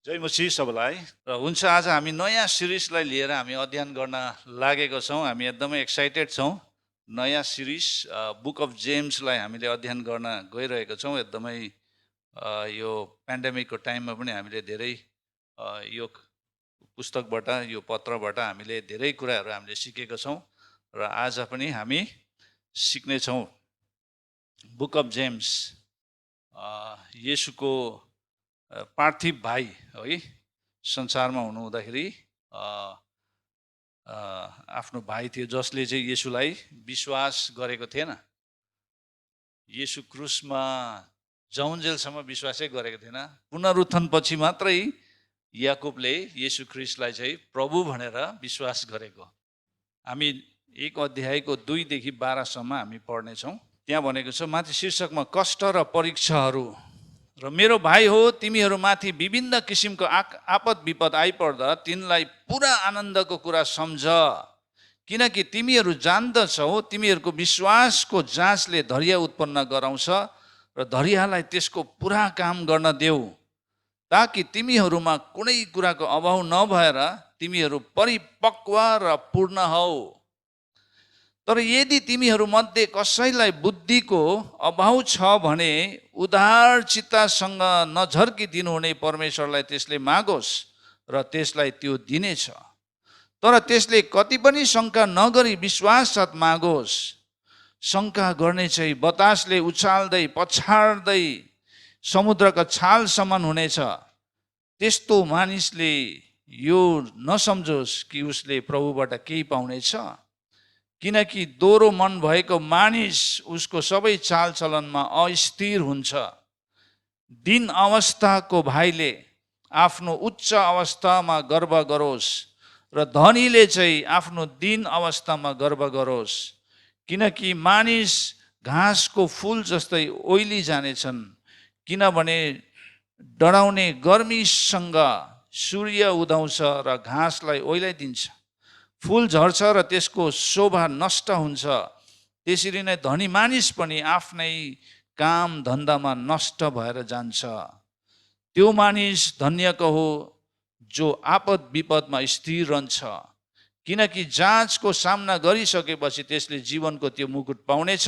जय मसीह सबैलाई। र हुन्छ, आज हामी नयाँ सिरिजलाई लिएर हामी अध्ययन गर्न लागेको छौँ। हामी एकदमै एक्साइटेड छौँ। नयाँ सिरिज बुक अफ जेम्सलाई हामीले अध्ययन गर्न गइरहेको छौँ। एकदमै यो पेन्डेमिकको टाइममा पनि हामीले धेरै यो पुस्तकबाट, यो पत्रबाट हामीले धेरै कुराहरू हामीले सिकेको छौँ र आज पनि हामी सिक्नेछौँ। बुक अफ जेम्स येशूको पार्थिव भाइ है, संसारमा हुनुहुँदाखेरि आफ्नो भाइ थियो जसले चाहिँ येशूलाई विश्वास गरेको थिएन। येशू क्रुसमा जाउन्जेलसम्म विश्वासै गरेको थिएन। पुनरुत्थान पछि मात्रै याकुबले येशू ख्रिस्टलाई चाहिँ प्रभु भनेर विश्वास गरेको। हामी 1 अध्यायको 2 देखि 12 सम्म हामी पढ्नेछौँ। त्यहाँ भनेको छ, माथि शीर्षकमा कष्ट र परीक्षाहरू र मेरो भाइ हो, तिमीहरूमाथि विभिन्न किसिमको आपद विपद आइपर्दा तिनलाई पुरा आनन्दको कुरा सम्झ, किनकि तिमीहरू जान्दछौ तिमीहरूको विश्वासको जाँचले धैर्य उत्पन्न गराउँछ र धैर्यलाई त्यसको पुरा काम गर्न देऊ, ताकि तिमीहरूमा कुनै कुराको अभाव नभएर तिमीहरू परिपक्व र पूर्ण हौ। तर यदि तिमीहरूमध्ये कसैलाई बुद्धिको अभाव छ भने उदार चित्तसँग नझर्किदिनु हुने परमेश्वरलाई त्यसले मागोस् र त्यसलाई त्यो दिनेछ। तर त्यसले कति पनि शङ्का नगरी विश्वाससाथ मागोस्। शङ्का गर्ने चाहिँ बतासले उछाल्दै पछाड्दै समुद्रका छाल समान हुनेछ। त्यस्तो मानिसले यो नसम्झोस् कि उसले प्रभुबाट केही पाउनेछ, किनकि दोहोरो मन भएको मानिस उसको सबै चालचलनमा अस्थिर हुन्छ। दिन अवस्थाको भाइले आफ्नो उच्च अवस्थामा गर्व गरोस् र धनीले चाहिँ आफ्नो दिन अवस्थामा गर्व गरोस्, किनकि मानिस घाँसको फुल जस्तै ओइली जानेछन्। किनभने डराउने गर्मीसँग सूर्य उदाउँछ र घाँसलाई ओइलाइदिन्छ, फुल झर्छ र त्यसको शोभा नष्ट हुन्छ। त्यसरी नै धनी मानिस पनि आफ्नै काम धन्दामा नष्ट भएर जान्छ। त्यो मानिस धन्यको हो जो आपद विपदमा स्थिर रहन्छ, किनकि जाँचको सामना गरिसकेपछि त्यसले जीवनको त्यो मुकुट पाउनेछ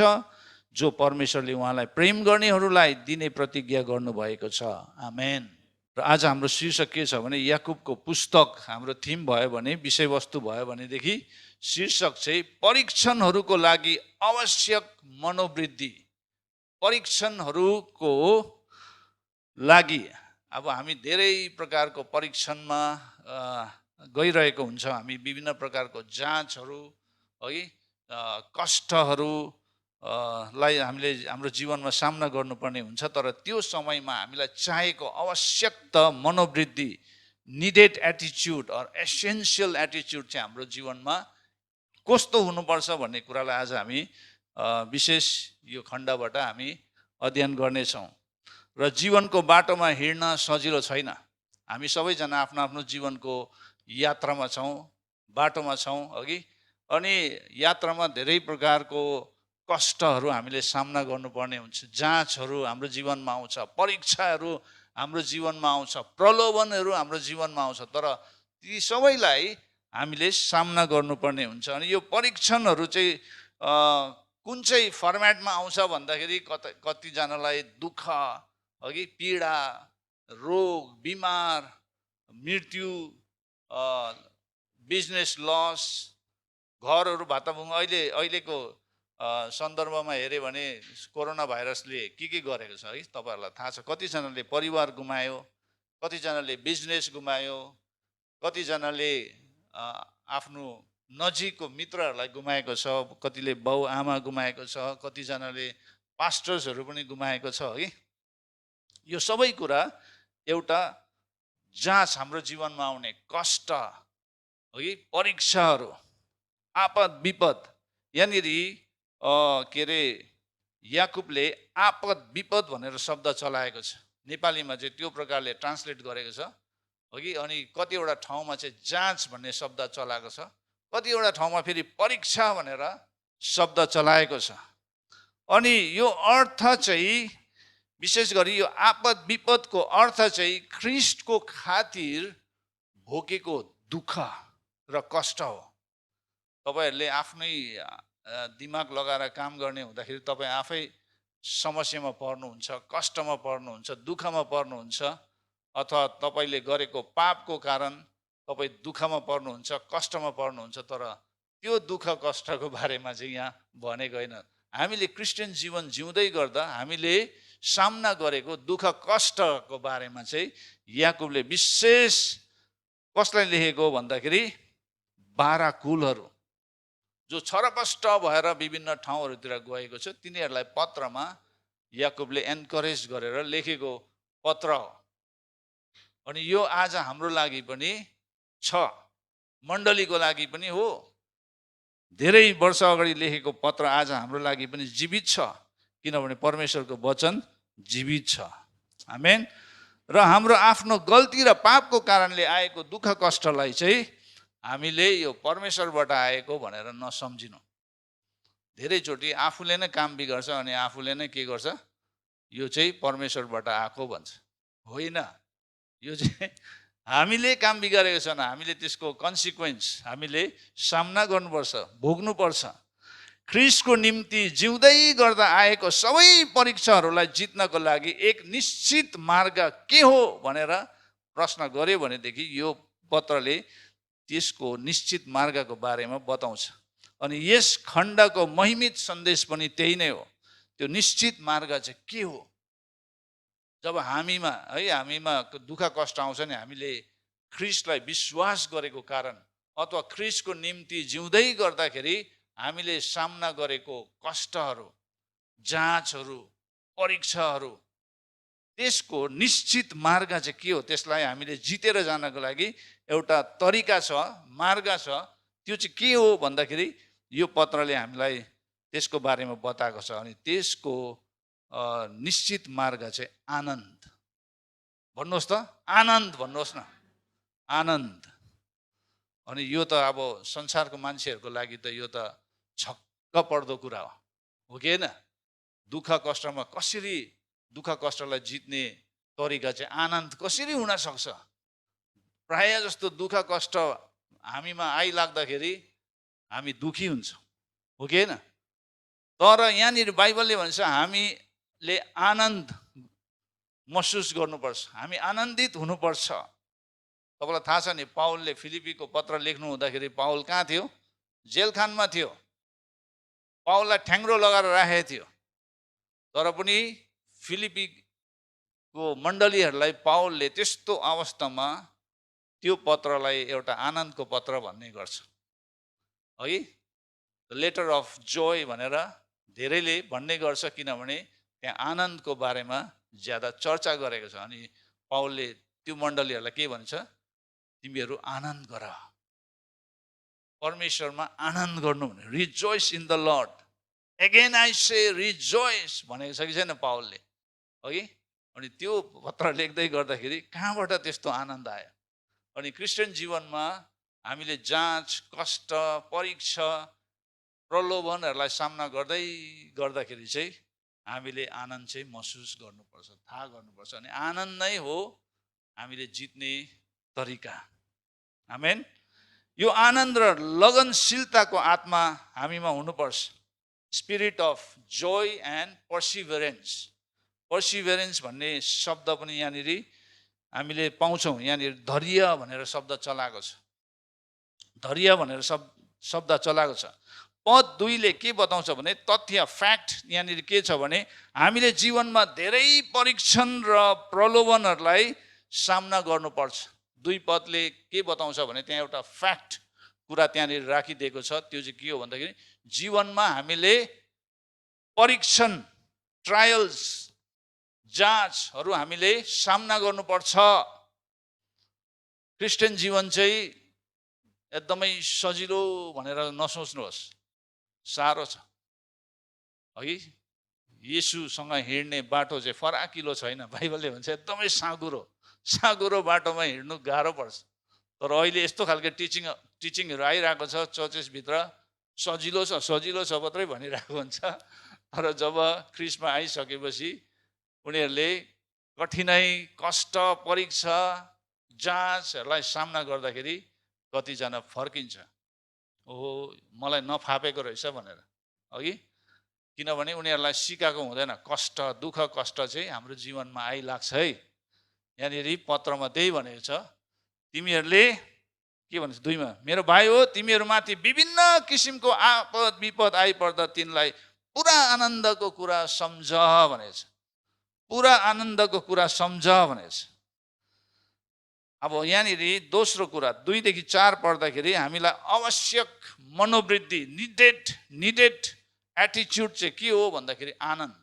जो परमेश्वरले उहाँलाई प्रेम गर्नेहरूलाई दिने प्रतिज्ञा गर्नुभएको छ। आमेन। र आज हाम्रो शीर्षक के छ भने, याकुबको पुस्तक हाम्रो थिम भयो भने, विषयवस्तु भयो भनेदेखि शीर्षक चाहिँ परीक्षणहरूको लागि आवश्यक मनोवृद्धि। परीक्षणहरूको लागि अब हामी धेरै प्रकारको परीक्षणमा गइरहेको हुन्छौँ। हामी विभिन्न प्रकारको जाँचहरू है, कष्टहरू लाई हामीले हाम्रो जीवनमा सामना गर्नुपर्ने हुन्छ। तर त्यो समयमा हामीलाई चाहिएको आवश्यक मनोवृद्धि, निडेड एटिच्युड अर एसेन्सियल एटिच्युड चाहिँ हाम्रो जीवनमा कस्तो हुनुपर्छ भन्ने कुरालाई आज हामी विशेष यो खण्डबाट हामी अध्ययन गर्नेछौँ। र जीवनको बाटोमा हिँड्न सजिलो छैन। हामी सबैजना आफ्नो आफ्नो जीवनको यात्रामा छौँ, बाटोमा छौँ अघि। अनि यात्रामा धेरै प्रकारको कष्टहरू हामीले सामना गर्नुपर्ने हुन्छ। जाँचहरू हाम्रो जीवनमा आउँछ, परीक्षाहरू हाम्रो जीवनमा आउँछ, प्रलोभनहरू हाम्रो जीवनमा आउँछ। तर ती सबैलाई हामीले सामना गर्नुपर्ने हुन्छ। अनि यो परीक्षणहरू चाहिँ कुन चाहिँ फर्मेटमा आउँछ भन्दाखेरि कतिजनालाई दुःख अघि, पीडा, रोग, बिमार, मृत्यु, बिजनेस लस, घरहरू भाताभुङ। अहिलेको सन्दर्भमा हेऱ्यो भने कोरोना भाइरसले के गरेको छ है, तपाईँहरूलाई थाहा छ। कतिजनाले परिवार गुमायो, कतिजनाले बिजनेस गुमायो, कतिजनाले आफ्नो नजिकको मित्रहरूलाई गुमाएको छ, कतिले बाउ आमा गुमाएको छ, कतिजनाले पास्टर्सहरू पनि गुमाएको छ है। यो सबै कुरा एउटा जाँच, हाम्रो जीवनमा आउने कष्ट है, परीक्षाहरू, आपद विपद। यहाँनिर के अरे याकुबले आपद विपद भनेर शब्द चलाएको छ। नेपालीमा चाहिँ त्यो प्रकारले ट्रान्सलेट गरेको छ अघि। अनि कतिवटा ठाउँमा चाहिँ जाँच भन्ने शब्द चलाएको छ, कतिवटा ठाउँमा फेरि परीक्षा भनेर शब्द चलाएको छ। अनि यो अर्थ चाहिँ विशेष गरी यो आपद विपदको अर्थ चाहिँ ख्रिस्टको खातिर भोगेको दुःख र कष्ट हो। तपाईहरूले आफ्नै दिमाग लगाएर काम गर्ने हुँदाखेरि तपाईँ आफै समस्यामा पर्नुहुन्छ, कष्टमा पर्नुहुन्छ, दुःखमा पर्नुहुन्छ, अथवा तपाईँले गरेको पापको कारण तपाईँ दुःखमा पर्नुहुन्छ, कष्टमा पर्नुहुन्छ। तर त्यो दुःख कष्टको बारेमा चाहिँ यहाँ भनेको होइन। हामीले क्रिस्चियन जीवन जिउँदै गर्दा हामीले सामना गरेको दुःख कष्टको बारेमा चाहिँ याकुबले विशेष कसलाई लेखेको भन्दाखेरि 12 कुलहरू जो छरपष्ट भएर विभिन्न ठाउँहरूतिर गएको छ तिनीहरूलाई पत्रमा याकुबले एन्करेज गरेर लेखेको पत्र हो। अनि यो आज हाम्रो लागि पनि छ, मण्डलीको लागि पनि हो। धेरै वर्ष अगाडि लेखेको पत्र आज हाम्रो लागि पनि जीवित छ, किनभने परमेश्वरको वचन जीवित छ। आमेन। र हाम्रो आफ्नो गल्ती र पापको कारणले आएको दुःख कष्टलाई चाहिँ हामीले यो परमेश्वरबाट आएको भनेर नसम्झिनु। धेरैचोटि आफूले नै काम बिगार्छ अनि आफूले नै के गर्छ, यो चाहिँ परमेश्वरबाट आएको भन्छ। होइन, यो चाहिँ हामीले काम बिगारेको छन्, हामीले त्यसको कन्सिक्वेन्स हामीले सामना गर्नुपर्छ, भोग्नुपर्छ। ख्रिस्टको निम्ति जिउँदै गर्दा आएको सबै परीक्षाहरूलाई जित्नको लागि एक निश्चित मार्ग के हो भनेर प्रश्न गर्यो भनेदेखि यो पत्रले त्यसको निश्चित मार्गको बारेमा बताउँछ। अनि यस खण्डको महिमित सन्देश पनि त्यही नै हो। त्यो निश्चित मार्ग चाहिँ के हो? जब हामीमा दुःख कष्ट आउँछ नि, हामीले ख्रिस्टलाई विश्वास गरेको कारण अथवा ख्रिस्टको निम्ति जिउँदै गर्दाखेरि हामीले सामना गरेको कष्टहरू, जाँचहरू, परीक्षाहरू, त्यसको निश्चित मार्ग चाहिँ के हो? त्यसलाई हामीले जितेर जानको लागि एउटा तरिका छ, मार्ग छ। त्यो चाहिँ के हो भन्दाखेरि यो पत्रले हामीलाई त्यसको बारेमा बताएको छ। अनि त्यसको निश्चित मार्ग चाहिँ आनन्द। भन्नुहोस् त, आनन्द भन्नुहोस् न, आनन्द। अनि यो त अब संसारको मान्छेहरूको लागि त यो त छक्क पर्दो कुरा हो कि होइन? दुःख कष्टमा कसरी दुःख कष्टलाई जित्ने तरिका चाहिँ आनन्द कसरी हुन सक्छ? प्राय जस्तो दुःख कष्ट हामीमा आइलाग्दाखेरि हामी दुखी हुन्छौँ, हो कि होइन? तर यहाँनिर बाइबलले भन्छ हामीले आनन्द महसुस गर्नुपर्छ, हामी आनन्दित हुनुपर्छ। तपाईँलाई थाहा छ नि, पाउलले फिलिपीको पत्र लेख्नु हुँदाखेरि पाउल कहाँ थियो? जेलखानमा थियो। पाउललाई ठ्याङ्ग्रो लगाएर राखेको थियो। तर पनि फिलिपीको मण्डलीहरूलाई पाउलले त्यस्तो अवस्थामा त्यो पत्रलाई एउटा आनन्दको पत्र भन्ने गर्छ है। द लेटर अफ जोय भनेर धेरैले भन्ने गर्छ, किनभने त्यहाँ आनन्दको बारेमा ज्यादा चर्चा गरेको छ। अनि पाउलले त्यो मण्डलीहरूलाई के भन्छ? तिमीहरू आनन्द गर, परमेश्वरमा आनन्द गर्नु भने rejoice in the lord. Again I say rejoice भनेको छ कि छैन पाउलले, है? अनि त्यो पत्र लेख्दै गर्दाखेरि कहाँबाट त्यस्तो आनन्द आयो? अनि क्रिस्चियन जीवनमा हामीले जाँच, कष्ट, परीक्षा, प्रलोभनहरूलाई सामना गर्दै गर्दाखेरि चाहिँ हामीले आनन्द चाहिँ महसुस गर्नुपर्छ, थाहा गर्नुपर्छ। अनि आनन्द नै हो हामीले जित्ने तरिका। आमेन। यो आनन्द र लगनशीलताको आत्मा हामीमा हुनुपर्छ। Spirit of joy and perseverance. Perseverance भन्ने शब्द पनि यहाँनिर हामीले पाउँछौँ। यहाँनिर धैर्य भनेर शब्द चलाएको छ, धैर्य भनेर शब्द चलाएको छ। पद 2 ले के बताउँछ भने तथ्य, फ्याक्ट यहाँनिर के छ भने हामीले जीवनमा धेरै परीक्षण र प्रलोभनहरूलाई सामना गर्नुपर्छ। 2 पदले के बताउँछ भने त्यहाँ एउटा फ्याक्ट कुरा त्यहाँनिर राखिदिएको छ। त्यो चाहिँ के हो भन्दाखेरि जीवनमा हामीले परीक्षण, ट्रायल्स, जाँचहरू हामीले सामना गर्नुपर्छ। क्रिस्चियन जीवन चाहिँ एकदमै सजिलो भनेर नसोच्नुहोस्, साह्रो छ है। येशूसँग हिँड्ने बाटो चाहिँ फराकिलो छैन। बाइबलले भन्छ एकदमै साँगुरो बाटोमा हिँड्नु गाह्रो पर्छ। तर अहिले यस्तो खालको टिचिङहरू आइरहेको छ चर्चेसभित्र, सजिलो छ मात्रै भनिरहेको हुन्छ। तर जब ख्रिस्टमा आइसकेपछि उनीहरूले कठिनाइ, कष्ट, परीक्षा, जाँचहरूलाई सामना गर्दाखेरि कतिजना फर्किन्छ। ओहो, मलाई नफापेको रहेछ भनेर, अघि किनभने उनीहरूलाई सिकाएको हुँदैन। कष्ट, दुःख, कष्ट चाहिँ हाम्रो जीवनमा आइलाग्छ है। यहाँनिर पत्रमा त्यही भनेको छ, तिमीहरूले के भन्छ 2 मा, मेरो भाइ हो, तिमीहरूमाथि विभिन्न किसिमको आपद विपद आइपर्दा तिनलाई पुरा आनन्दको कुरा सम्झ भनेको छ। पुरा आनन्दको कुरा सम्झ भनेको छ। अब यहाँनिर दोस्रो कुरा 2 देखि 4 पढ्दाखेरि हामीलाई आवश्यक मनोवृद्धि, निडेड एटिच्युड चाहिँ के हो भन्दाखेरि आनन्द।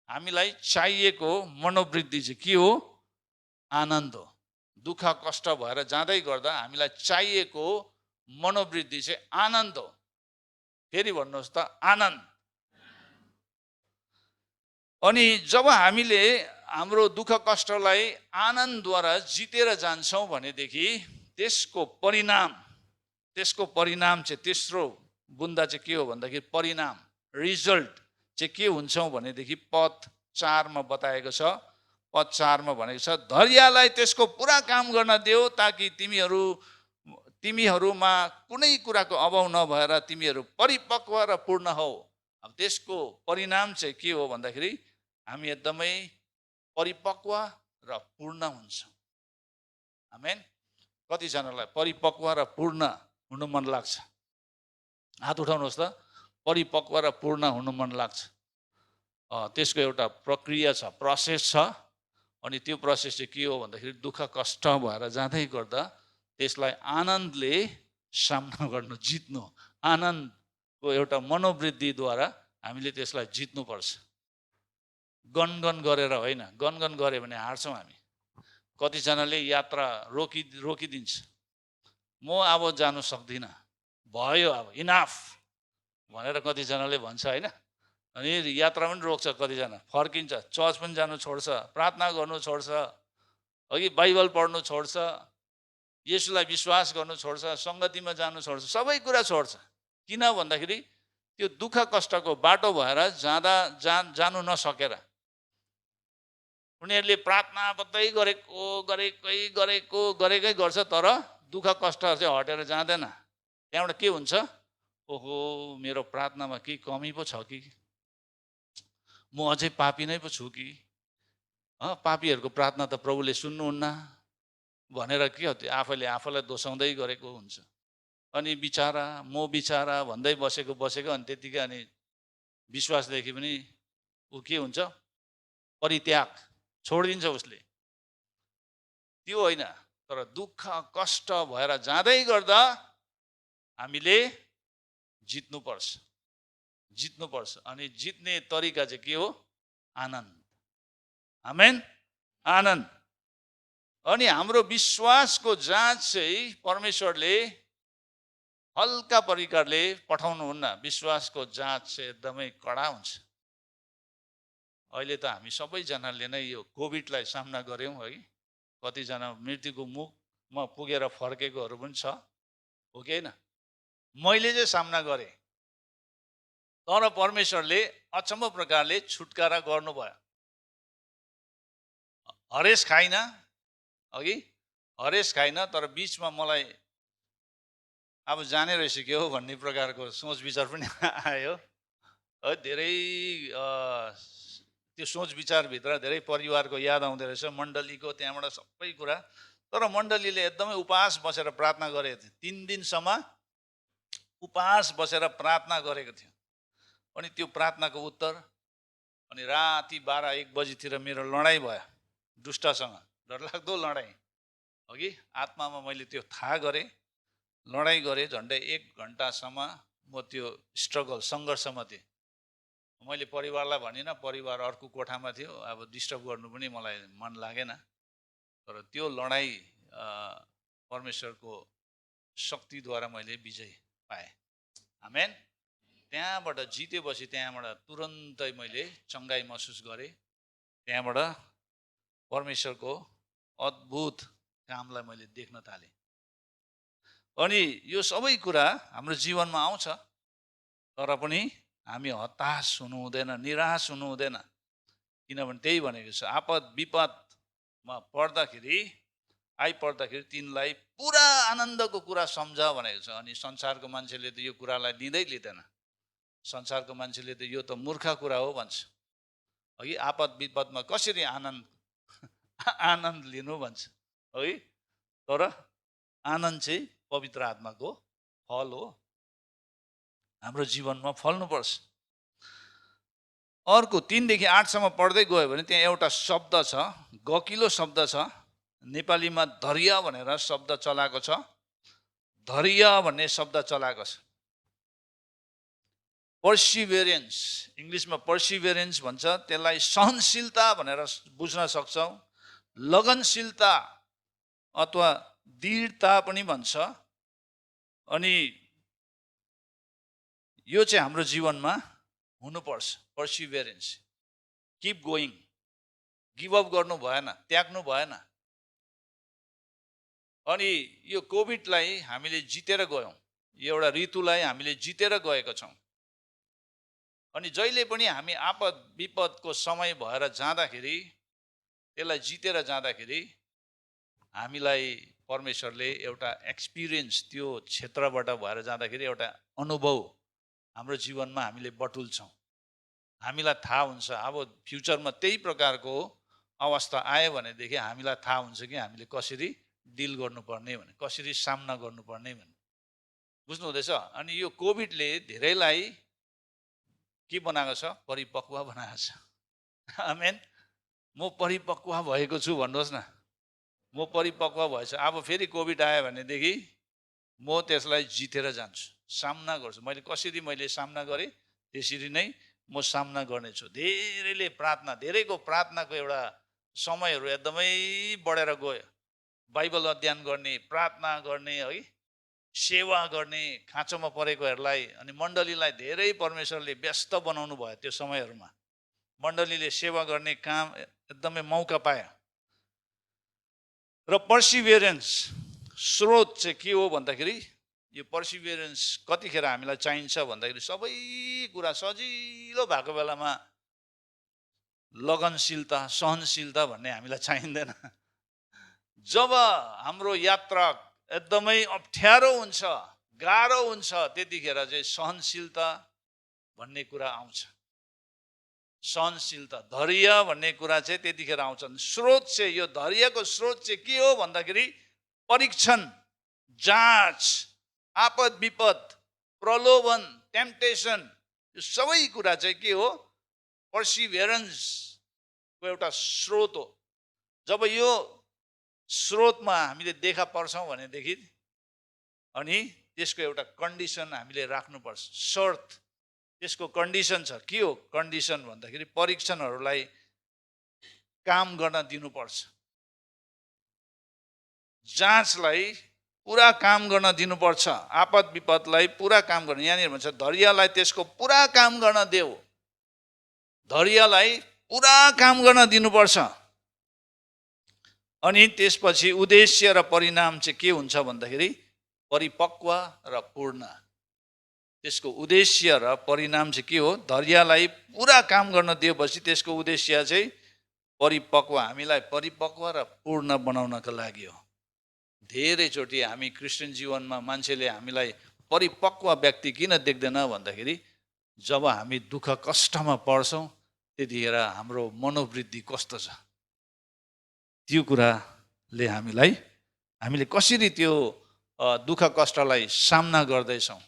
हामीलाई चाहिएको मनोवृद्धि चाहिँ के हो? आनन्द हो। दुःख कष्ट भएर जाँदै गर्दा हामीलाई चाहिएको मनोवृद्धि चाहिँ आनन्द हो। फेरि भन्नुहोस् त, आनन्द। अनि जब हामीले हाम्रो दुःख कष्टलाई आनन्दद्वारा जितेर जान्छौँ भनेदेखि त्यसको परिणाम चाहिँ तेस्रो बुन्दा चाहिँ के हो भन्दाखेरि परिणाम, रिजल्ट चाहिँ के हुन्छौँ भनेदेखि पद 4 मा बताएको छ। पद 4 मा भनेको छ, धैर्यलाई त्यसको पुरा काम गर्न देऊ ताकि तिमीहरूमा कुनै कुराको अभाव नभएर तिमीहरू परिपक्व र पूर्ण हौ। अब त्यसको परिणाम चाहिँ के हो भन्दाखेरि हामी एकदमै परिपक्व र पूर्ण हुन्छौँ। आमेन। कतिजनालाई परिपक्व र पूर्ण हुनु मन लाग्छ? हात उठाउनुहोस् त। परिपक्व र पूर्ण हुनु मन लाग्छ? त्यसको एउटा प्रक्रिया छ, प्रोसेस छ। अनि त्यो प्रोसेस चाहिँ के हो भन्दाखेरि दुःख कष्ट भएर जाँदै गर्दा त्यसलाई आनन्दले सामना गर्नु, जित्नु। आनन्दको एउटा मनोवृद्धिद्वारा हामीले त्यसलाई जित्नुपर्छ। गनगन गरेर होइन। गनगन गऱ्यो भने हार्छौँ हामी। कतिजनाले यात्रा रोकिदिन्छ। म अब जानु सक्दिनँ, भयो, अब इनाफ भनेर कतिजनाले भन्छ होइन। अनि यात्रा पनि रोक्छ, कतिजना फर्किन्छ, चर्च पनि जानु छोड्छ, प्रार्थना गर्नु छोड्छ, अघि बाइबल पढ्नु छोड्छ, येशूलाई विश्वास गर्नु छोड्छ, सङ्गतिमा जानु छोड्छ, सबै कुरा छोड्छ। किन भन्दाखेरि त्यो दुःख कष्टको बाटो भएर जानु नसकेर उनीहरूले प्रार्थना मात्रै गरेकै गर्छ, तर दुःख कष्टहरू चाहिँ हटेर जाँदैन। त्यहाँबाट के हुन्छ? ओहो, मेरो प्रार्थनामा केही कमी पो छ कि, म अझै पापी नै पो छु कि, पापीहरूको प्रार्थना त प्रभुले सुन्नुहुन्न भनेर के हो, त्यो आफैलाई दोषाउँदै गरेको हुन्छ। अनि म बिचारा भन्दै बसेको अनि त्यतिकै अनि विश्वासदेखि पनि ऊ के हुन्छ? परित्याग, छोडिदिन्छ उसले। त्यो होइन, तर दुःख कष्ट भएर जाँदै गर्दा हामीले जित्नुपर्छ। अनि जित्ने तरिका चाहिँ के हो? आनन्द। आमेन। आनन्द। अनि हाम्रो विश्वासको जाँच चाहिँ परमेश्वरले हल्का प्रकारले पठाउनुहुन्न। विश्वासको जाँच चाहिँ एकदमै कडा हुन्छ। अहिले त हामी सबैजनाले नै यो कोभिडलाई सामना गऱ्यौँ है। कतिजना मृत्युको मुखमा पुगेर फर्केकोहरू पनि छ, हो कि होइन? मैले चाहिँ सामना गरेँ, तर परमेश्वरले अचम्म प्रकारले छुटकारा गर्नुभयो। हरेस खाइन, तर बिचमा मलाई अब जाने रहेछ के हो भन्ने प्रकारको सोच विचार पनि आयो। धेरै त्यो सोच विचारभित्र धेरै परिवारको याद आउँदो रहेछ, मण्डलीको, त्यहाँबाट सबै कुरा। तर मण्डलीले एकदमै उपवास बसेर प्रार्थना गरेको थियो। 3 दिनसम्म उपवास बसेर प्रार्थना गरेको थियो। अनि त्यो प्रार्थनाको उत्तर, अनि राति 12-1 बजीतिर मेरो लडाइँ भयो दुष्टसँग, डरलाग्दो लडाइँ। अघि आत्मामा मैले त्यो थाहा गरेँ, लडाइँ गरेँ। झन्डै 1 घन्टासम्म म त्यो सङ्घर्षमा थिएँ। मैले परिवारलाई भनिनँ, परिवार अर्को कोठामा थियो, अब डिस्टर्ब गर्नु पनि मलाई मन लागेन। तर त्यो लडाइँ परमेश्वरको शक्तिद्वारा मैले विजय पाएँ। आमेन। त्यहाँबाट जितेपछि त्यहाँबाट तुरन्तै मैले चङ्गाई महसुस गरेँ। त्यहाँबाट परमेश्वरको अद्भुत कामलाई मैले देख्न थालेँ। अनि यो सबै कुरा हाम्रो जीवनमा आउँछ, तर पनि हामी हताश हुनु हुँदैन, निराश हुनु हुँदैन। किनभने त्यही भनेको छ, आपद विपदमा पर्दाखेरि आइपर्दाखेरि तिनलाई पुरा आनन्दको कुरा सम्झ भनेको छ। अनि संसारको मान्छेले त यो कुरालाई लिँदैन। संसारको मान्छेले त यो त मूर्ख कुरा हो भन्छ। है, आपद विपदमा कसरी आनन्द लिनु भन्छ है। तर आनन्द चाहिँ पवित्र आत्माको फल हो, हाम्रो जीवनमा फल्नुपर्छ। अर्को 3 देखि 8 सम्म पढ्दै गयो भने त्यहाँ एउटा शब्द छ, गकिलो शब्द छ। नेपालीमा धैर्य भनेर शब्द चलाएको छ, धैर्य भन्ने शब्द चलाएको छ। पर्सिभेरेन्स, इङ्ग्लिसमा पर्सिभेरेन्स भन्छ, त्यसलाई सहनशीलता भनेर बुझ्न सक्छौँ। लगनशीलता अथवा दृढता पनि भन्छ। अनि यो चाहिँ हाम्रो जीवनमा हुनुपर्छ, पर्सिभेरेन्स। किप गोइङ, गिभ अप गर्नु भएन, त्याग्नु भएन। अनि यो कोभिडलाई हामीले जितेर गयौँ, यो एउटा ऋतुलाई हामीले जितेर गएका छौँ। अनि जहिले पनि हामी आपद विपदको समय भएर जाँदाखेरि, त्यसलाई जितेर जाँदाखेरि हामीलाई परमेश्वरले एउटा एक्सपिरियन्स, त्यो क्षेत्रबाट भएर जाँदाखेरि एउटा अनुभव हाम्रो जीवनमा हामीले बटुल्छौँ। हामीलाई थाहा हुन्छ अब फ्युचरमा त्यही प्रकारको अवस्था आयो भनेदेखि हामीलाई थाहा हुन्छ कि हामीले कसरी डिल गर्नुपर्ने भने, कसरी सामना गर्नुपर्ने भने। बुझ्नु हुँदैछ? अनि यो कोभिडले धेरैलाई के बनाएको छ? परिपक्व बनाएको छ। आमेन। म परिपक्व भएको छु भन्नुहोस् न। म परिपक्व भएछु। अब फेरि कोभिड आयो भनेदेखि म त्यसलाई जितेर जान्छु, सामना गर्छु। मैले सामना गरेँ त्यसरी नै म सामना गर्नेछु। धेरैको प्रार्थनाको एउटा समयहरू एकदमै बढेर गयो। बाइबल अध्ययन गर्ने, प्रार्थना गर्ने है, सेवा गर्ने, खाँचोमा परेकोहरूलाई अनि मण्डलीलाई धेरै परमेश्वरले व्यस्त बनाउनु भयो। त्यो समयहरूमा मण्डलीले सेवा गर्ने काम एकदमै मौका पायो। र पर्सिभेरेन्स स्रोत चाहिँ के हो भन्दाखेरि, यो पर्सिभेरेन्स कतिखेर हामीलाई चाहिन्छ भन्दाखेरि, सबै कुरा सजिलो भएको बेलामा लगनशीलता, सहनशीलता भन्ने हामीलाई चाहिँदैन। जब हाम्रो यात्रा एकदमै अप्ठ्यारो हुन्छ, गाह्रो हुन्छ, त्यतिखेर चाहिँ सहनशीलता भन्ने कुरा आउँछ। सहनशीलता, धैर्य भन्ने कुरा चाहिँ त्यतिखेर आउँछ। स्रोत चाहिँ, यो धैर्यको स्रोत चाहिँ के हो भन्दाखेरि, परीक्षण, जाँच, आपद विपद, प्रलोभन, टेम्पटेसन, यो सबै कुरा चाहिँ के हो? पर्सिभेरेन्सको एउटा स्रोत हो। जब यो स्रोतमा हामीले देखा पर्छौँ भनेदेखि अनि त्यसको एउटा कन्डिसन हामीले राख्नुपर्छ, शर्त। त्यसको कन्डिसन छ। के हो कन्डिसन भन्दाखेरि, परीक्षणहरूलाई काम गर्न दिनुपर्छ, जाँचलाई पुरा काम गर्न दिनुपर्छ, आपद विपदलाई पुरा काम गर्न। यहाँनिर भन्छ धैर्यलाई त्यसको पुरा काम गर्न देऊ, धैर्यलाई पुरा काम गर्न दिनुपर्छ। अनि त्यसपछि उद्देश्य र परिणाम चाहिँ के हुन्छ भन्दाखेरि, परिपक्व र पूर्ण। त्यसको उद्देश्य र परिणाम चाहिँ के हो? धैर्यलाई पुरा काम गर्न दिएपछि त्यसको उद्देश्य चाहिँ परिपक्व, हामीलाई परिपक्व र पूर्ण बनाउनका लागि हो। धेरैचोटि हामी क्रिस्चियन जीवनमा मान्छेले हामीलाई परिपक्व व्यक्ति किन देख्दैन भन्दाखेरि, जब हामी दुःख कष्टमा पर्छौँ त्यतिखेर हाम्रो मनोवृत्ति कस्तो छ, त्यो कुराले हामीले कसरी त्यो दुःख कष्टलाई सामना गर्दैछौँ,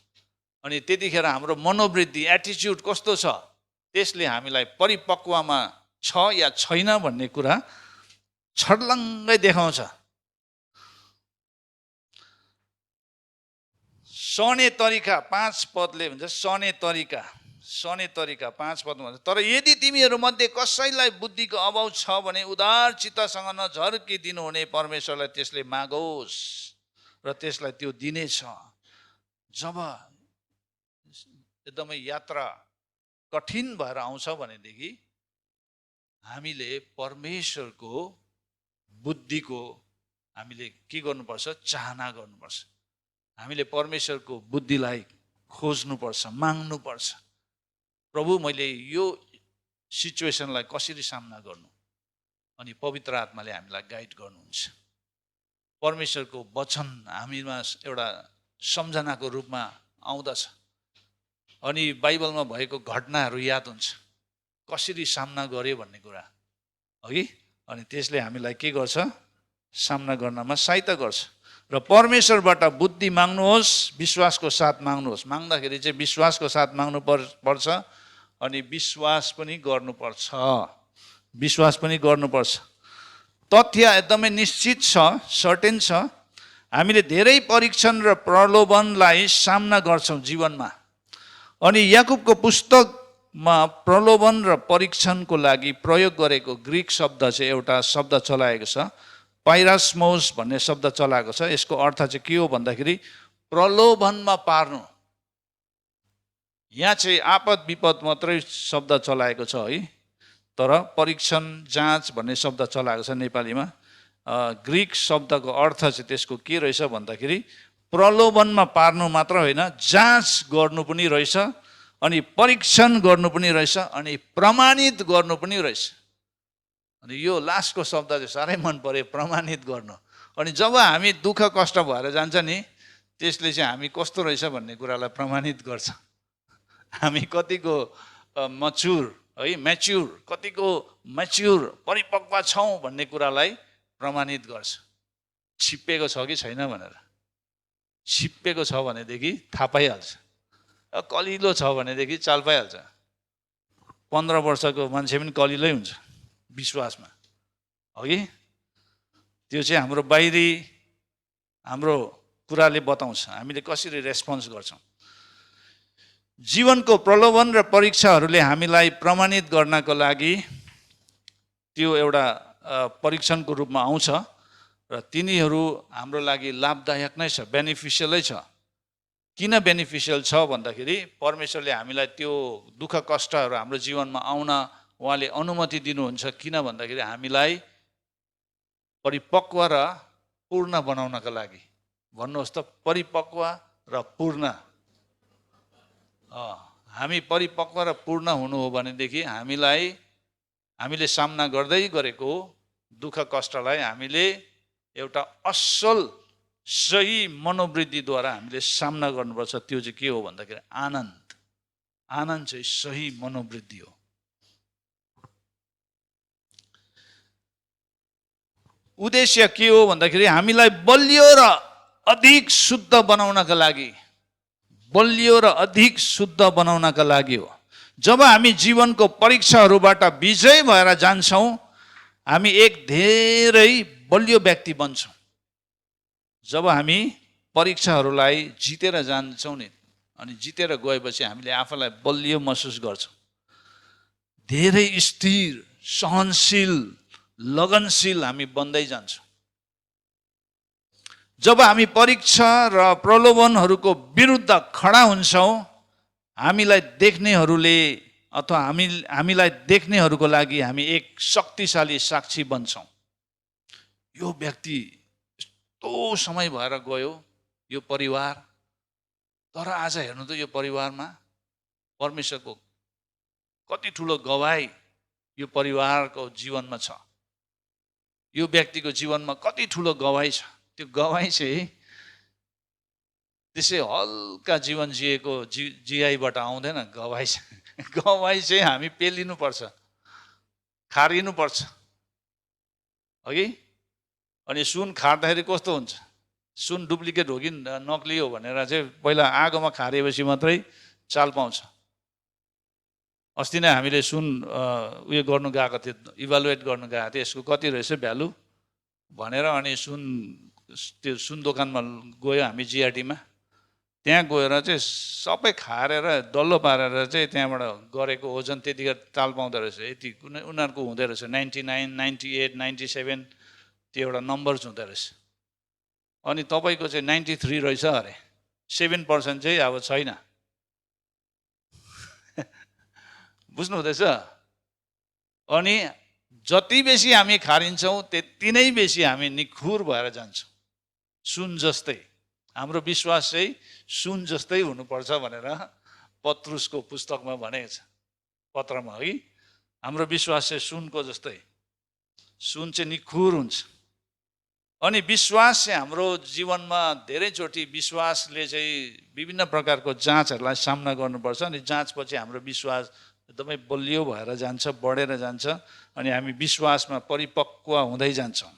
अनि त्यतिखेर हाम्रो मनोवृत्ति, एटिच्युड कस्तो छ, त्यसले हामीलाई परिपक्वमा छ या छैन भन्ने कुरा छर्लङ्गै देखाउँछ। सहने तरिका 5 पदले भन्छ, सहने तरिका 5 पदमा भन्छ, तर यदि तिमीहरू मध्ये कसैलाई बुद्धिको अभाव छ भने उदार चित्तसँग नझर्किदिनु हुने परमेश्वरलाई त्यसले मागोस् र त्यसलाई त्यो दिनेछ। जब एकदमै यात्रा कठिन भएर आउँछ भनेदेखि हामीले परमेश्वरको बुद्धिको हामीले के गर्नुपर्छ? चाहना गर्नुपर्छ। हामीले परमेश्वरको बुद्धिलाई खोज्नुपर्छ, माग्नुपर्छ। प्रभु, मैले यो सिचुएसनलाई कसरी सामना गर्नु, अनि पवित्र आत्माले हामीलाई गाइड गर्नुहुन्छ। परमेश्वरको वचन हामीमा एउटा सम्झनाको रूपमा आउँदछ, अनि बाइबलमा भएको घटनाहरू याद हुन्छ, कसरी सामना गर्यो भन्ने कुरा, है। अनि त्यसले हामीलाई के गर्छ, सामना गर्नमा सहायता गर्छ। र परमेश्वरबाट बुद्धि माग्नुहोस्, विश्वासको साथ माग्नुहोस्। माग्दाखेरि चाहिँ विश्वासको साथ माग्नु पर्छ, अनि विश्वास पनि गर्नुपर्छ, विश्वास पनि गर्नुपर्छ। तथ्य एकदमै निश्चित छ, सर्टेन छ, हामीले धेरै परीक्षण र प्रलोभनलाई सामना गर्छौँ जीवनमा। अनि याकुबको पुस्तकमा प्रलोभन र परीक्षणको लागि प्रयोग गरेको ग्रीक शब्द चाहिँ एउटा शब्द चलाएको छ, पाइरास्मोस भन्ने शब्द चलाएको छ। यसको अर्थ चाहिँ के हो भन्दाखेरि प्रलोभनमा पार्नु। यहाँ चाहिँ आपद विपद मात्रै शब्द चलाएको छ, है, तर परीक्षण जाँच भन्ने शब्द चलाएको छ नेपालीमा। ग्रीक शब्दको अर्थ चाहिँ त्यसको के रहेछ भन्दाखेरि प्रलोभनमा पार्नु मात्र होइन, जाँच गर्नु पनि रहेछ, अनि परीक्षण गर्नु पनि रहेछ, अनि प्रमाणित गर्नु पनि रहेछ। अनि यो लास्टको शब्द चाहिँ साह्रै मन पर्यो, प्रमाणित गर्नु। अनि जब हामी दुःख कष्ट भएर जान्छ नि, त्यसले चाहिँ हामी कस्तो रहेछ भन्ने कुरालाई प्रमाणित गर्छ। हामी कतिको म्याच्युर, कतिको म्याच्युर, परिपक्व छौँ भन्ने कुरालाई प्रमाणित गर्छ। छिप्पेको छ कि छैन भनेर, छिप्पेको छ भनेदेखि थाहा पाइहाल्छ, कलिलो छ भनेदेखि चाल पाइहाल्छ। 15 वर्षको मान्छे पनि कलिलै हुन्छ विश्वासमा, अघि त्यो चाहिँ हाम्रो बाहिरी हाम्रो कुराले बताउँछ हामीले कसरी रेस्पोन्स गर्छौँ। जीवनको प्रलोभन र परीक्षाहरूले हामीलाई प्रमाणित गर्नको लागि त्यो एउटा परीक्षणको रूपमा आउँछ, र तिनीहरू हाम्रो लागि लाभदायक नै छ, बेनिफिसियलै छ। किन बेनिफिसियल छ भन्दाखेरि परमेश्वरले हामीलाई त्यो दुःख कष्टहरू हाम्रो जीवनमा आउन उहाँले अनुमति दिनुहुन्छ। किन भन्दाखेरि हामीलाई परिपक्व र पूर्ण बनाउनका लागि। भन्नुहोस् त, परिपक्व र पूर्ण। हामी परिपक्व र पूर्ण हुनु हो भनेदेखि हामीले सामना गर्दै गरेको दुःख कष्टलाई हामीले एउटा असल सही मनोवृत्तिद्वारा हामीले सामना गर्नुपर्छ। त्यो चाहिँ के हो भन्दाखेरि आनन्द चाहिँ सही मनोवृत्ति हो। उद्देश्य के हो भन्दाखेरि हामीलाई बलियो र अधिक शुद्ध बनाउनका लागि, बलियो र अधिक शुद्ध बनाउनका लागि हो। जब हामी जीवनको परीक्षाहरूबाट विजय भएर जान्छौँ, हामी एक धेरै बलियो व्यक्ति बन्छौँ। जब हामी परीक्षाहरूलाई जितेर जान्छौँ नि, अनि जितेर गएपछि हामीले आफूलाई बलियो महसुस गर्छौँ, धेरै स्थिर, सहनशील, लगनशील हामी बन्दै जान्छौँ। जब हामी परीक्षा र प्रलोभनहरूको विरुद्ध खडा हुन्छौँ, हामीलाई देख्नेहरूले अथवा हामीलाई देख्नेहरूको लागि हामी एक शक्तिशाली साक्षी बन्छौँ। यो व्यक्ति यस्तो समय भएर गयो, यो परिवार, तर आज हेर्नु त यो परिवारमा परमेश्वरको कति ठुलो गवाई यो परिवारको जीवनमा छ। यो व्यक्तिको जीवनमा कति ठुलो गवाई छ। त्यो गवाई चाहिँ त्यसै हल्का जीवन जिएको जियाइबाट आउँदैन। गवाई चाहिँ हामी पेलिनुपर्छ, खारिनुपर्छ, अघि। अनि सुन खार्दाखेरि कस्तो हुन्छ, सुन डुप्लिकेट हो कि नक्ली हो भनेर चाहिँ पहिला आगोमा खारिएपछि मात्रै चाल पाउँछ। अस्ति नै हामीले सुन उयो गर्नु गएको थियो, इभ्यालुएट गर्नु गएको थियो, यसको कति रहेछ भ्यालु भनेर। अनि त्यो सुन दोकानमा गयो हामी जिआरटीमा। त्यहाँ गएर चाहिँ सबै खारेर डल्लो पारेर चाहिँ त्यहाँबाट गरेको ओजन त्यतिखेर चाल पाउँदो रहेछ। यति उनीहरूको हुँदो रहेछ 99, 98, 97 त्यो एउटा नम्बर्स हुँदो रहेछ। अनि तपाईँको चाहिँ 93 रहेछ अरे, 7% चाहिँ अब छैन। बुझ्नु हुँदैछ? अनि जति बेसी हामी खारिन्छौँ त्यति नै बेसी हामी निखुर भएर जान्छौँ, सुन जस्तै। हाम्रो विश्वास चाहिँ सुन जस्तै हुनुपर्छ भनेर पत्रुसको पुस्तकमा भनेको छ, पत्रमा, है। हाम्रो विश्वास चाहिँ सुनको जस्तै, सुन चाहिँ निखुर हुन्छ। अनि विश्वास चाहिँ हाम्रो जीवनमा धेरैचोटि विश्वासले चाहिँ विभिन्न प्रकारको जाँचहरूलाई सामना गर्नुपर्छ। अनि जाँचपछि हाम्रो विश्वास एकदमै बलियो भएर जान्छ, बढेर जान्छ, अनि हामी विश्वासमा परिपक्व हुँदै जान्छौँ।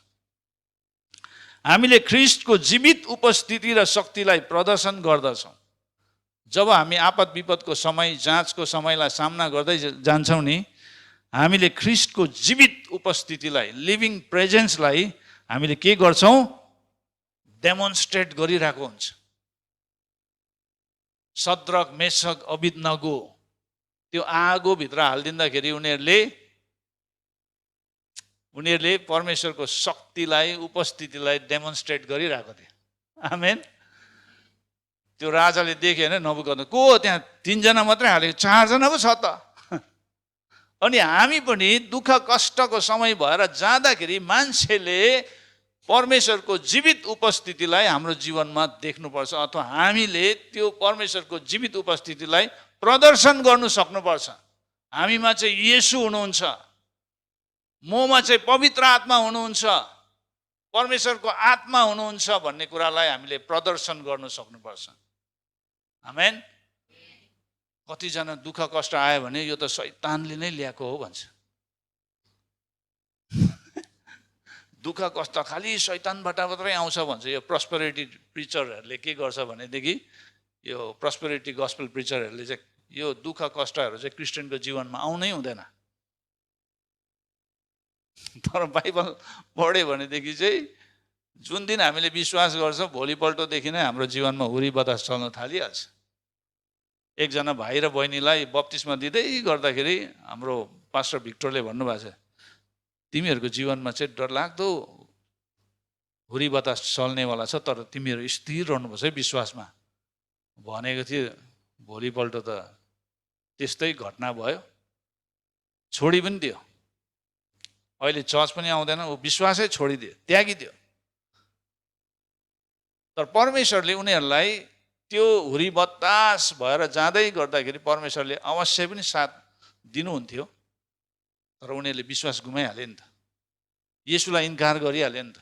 हामीले ख्रीष्टको जीवित उपस्थिति र शक्तिलाई प्रदर्शन गर्दछौँ। जब हामी आपद विपदको समय, जाँचको समयलाई सामना गर्दै जान्छौँ नि, हामीले ख्रीष्टको जीवित उपस्थितिलाई, लिभिङ प्रेजेन्सलाई हामीले के गर्छौँ? डेमोन्स्ट्रेट गरिरहेको हुन्छ। सद्रक, मेशक, अबेदनगो त्यो आगोभित्र हालिदिँदाखेरि उनीहरूले परमेश्वरको शक्तिलाई, उपस्थितिलाई डेमोन्स्ट्रेट गरिरहेको थिए। आमेन। त्यो राजाले देखे होइन, नबुकद्नेस्सर को त्यहाँ 3 जना मात्रै हालेको, 4 जना पो छ त। अनि हामी पनि दुःख कष्टको समय भएर जाँदाखेरि मान्छेले परमेश्वरको जीवित उपस्थितिलाई हाम्रो जीवनमा देख्नुपर्छ, अथवा हामीले त्यो परमेश्वरको जीवित उपस्थितिलाई प्रदर्शन गर्नु सक्नुपर्छ। हामीमा चाहिँ येशू हुनुहुन्छ, ममा चाहिँ पवित्र आत्मा हुनुहुन्छ, परमेश्वरको आत्मा हुनुहुन्छ भन्ने कुरालाई हामीले प्रदर्शन गर्नु सक्नुपर्छ। आमेन। कतिजना दुःख कष्ट आयो भने यो त शैतानले नै ल्याएको हो भन्छ। दुःख कष्ट खालि शैतानबाट मात्रै आउँछ भन्छ। यो प्रस्पेरिटी प्रिचरहरूले के गर्छ भनेदेखि, यो प्रस्पेरिटी गस्पेल प्रिचरहरूले चाहिँ यो दुःख कष्टहरू चाहिँ क्रिस्चियनको जीवनमा आउनै हुँदैन। तर बाइबल पढ्यो भनेदेखि चाहिँ जुन दिन हामीले विश्वास गर्छौँ भोलिपल्टदेखि नै हाम्रो जीवनमा हुरी बतास चल्न थालिहाल्छ। एकजना भाइ र बहिनीलाई बप्तिस्मा दिँदै गर्दाखेरि हाम्रो पास्टर भिक्टरले भन्नुभएको छ, तिमीहरूको जीवनमा चाहिँ डरलाग्दो हुरी बतास चल्नेवाला छ, तर तिमीहरू स्थिर रहनुपर्छ है विश्वासमा भनेको थियो। भोलिपल्ट त त्यस्तै घटना भयो, छोडी पनि दियो। अहिले चर्च पनि आउँदैन, ऊ विश्वासै छोडिदियो, त्यागिदियो। तर परमेश्वरले उनीहरूलाई त्यो हुरी बतास भएर जाँदै गर्दाखेरि परमेश्वरले अवश्य पनि साथ दिनुहुन्थ्यो, तर उनीहरूले विश्वास गुमाइहाल्यो नि त, येशूलाई इन्कार गरिहाल्यो नि त।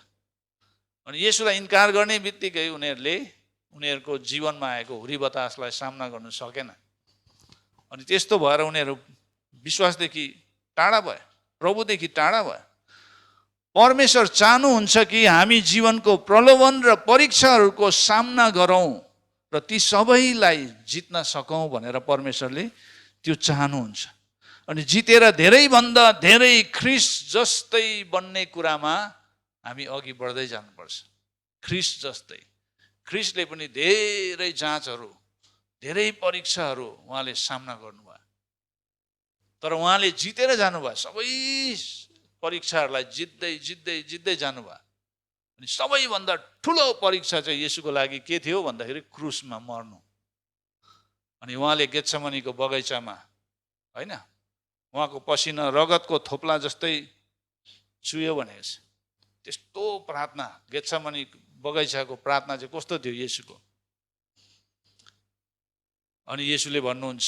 अनि येशूलाई इन्कार गर्ने बित्तिकै उनीहरूको जीवनमा आएको हुरी बतासलाई सामना गर्नु सकेन। अनि त्यस्तो भएर उनीहरू विश्वासदेखि टाढा भए, प्रभुदेखि टाढा भए। परमेश्वर चाहनुहुन्छ कि हामी जीवनको प्रलोभन र परीक्षाहरूको सामना गरौँ र ती सबैलाई जित्न सकौँ भनेर परमेश्वरले त्यो चाहनुहुन्छ। अनि जितेर धेरैभन्दा धेरै ख्रीष्ट जस्तै बन्ने कुरामा हामी अघि बढ्दै जानुपर्छ। ख्रीष्ट जस्तै। ख्रीष्टले पनि धेरै जाँचहरू, धेरै परीक्षाहरू उहाँले सामना गर्नुभयो, तर उहाँले जितेर जानुभयो। सबै परीक्षाहरूलाई जित्दै जानुभयो। अनि सबैभन्दा ठुलो परीक्षा चाहिँ येशूको लागि के थियो भन्दाखेरि क्रुसमा मर्नु। अनि उहाँले गेत्सेमनीको बगैँचामा होइन, उहाँको पसिना रगतको थोप्ला जस्तै चुयो भनेको छ। त्यस्तो प्रार्थना, गेत्सेमनी बगैँचाको प्रार्थना चाहिँ कस्तो थियो येशूको। अनि येशूले भन्नुहुन्छ,